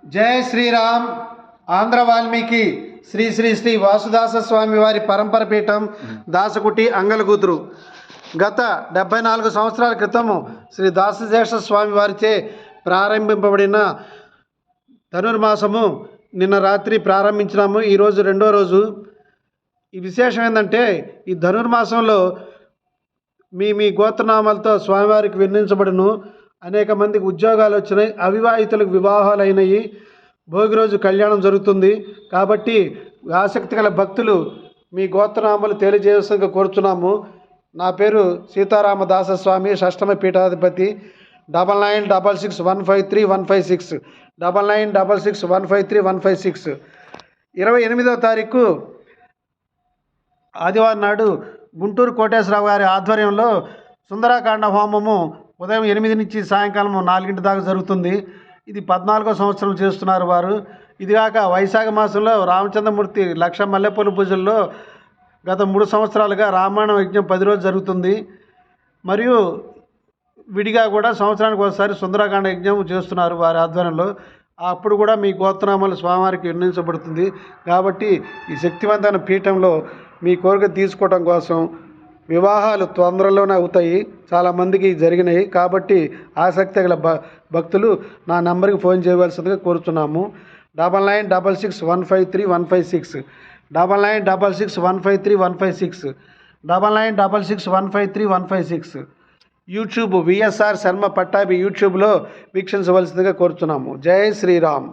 జై శ్రీరామ్. ఆంధ్ర వాల్మీకి శ్రీ శ్రీ శ్రీ వాసుదాస స్వామి వారి పరంపర పీఠం దాసకుటి అంగలగూతురు. గత 74 సంవత్సరాల క్రితము శ్రీ దాసశేష స్వామి వారిచే ప్రారంభింపబడిన ధనుర్మాసము నిన్న రాత్రి ప్రారంభించినాము. ఈరోజు రెండో రోజు. ఈ విశేషం ఏంటంటే, ఈ ధనుర్మాసంలో మీ గోత్రనామాలతో స్వామివారికి విన్నవించబడును. అనేక మందికి ఉద్యోగాలు వచ్చినాయి, అవివాహితులకు వివాహాలు అయినాయి, భోగి రోజు కళ్యాణం జరుగుతుంది. కాబట్టి ఆసక్తి గల భక్తులు మీ గోత్రనామాలు తెలియజేయవలసిందిగా కోరుచున్నాము. నా పేరు సీతారామదాస స్వామి, షష్టమ పీఠాధిపతి. 9966153156 9966153156. 28వ తారీఖు ఆదివారం నాడు గుంటూరు కోటేశ్వరరావు గారి ఆధ్వర్యంలో సుందరాకాండ హోమము ఉదయం 8 నుంచి సాయంకాలం 4 దాకా జరుగుతుంది. ఇది 14వ సంవత్సరం చేస్తున్నారు వారు. ఇదిగాక వైశాఖ మాసంలో రామచంద్రమూర్తి లక్ష మల్లెపూల పూజల్లో గత 3 సంవత్సరాలుగా రామాయణ యజ్ఞం 10 రోజులు జరుగుతుంది. మరియు విడిగా కూడా సంవత్సరానికి ఒకసారి సుందరాకాండ యజ్ఞం చేస్తున్నారు వారి ఆధ్వర్యంలో. అప్పుడు కూడా మీ గోత్రనామాలు స్వామివారికి విన్నవించబడుతుంది. కాబట్టి ఈ శక్తివంతమైన పీఠంలో మీ కోరిక తీసుకోవడం కోసం వివాహాలు తొందరలోనే అవుతాయి, చాలామందికి జరిగినాయి. కాబట్టి ఆసక్తి గల భక్తులు నా నంబర్కి ఫోన్ చేయవలసిందిగా కోరుతున్నాము. 9966153156 9966153156 9966153156. యూట్యూబ్ విఎస్ఆర్ శర్మ పట్టాభి యూట్యూబ్లో వీక్షించవలసిందిగా కోరుతున్నాము. జై శ్రీరామ్.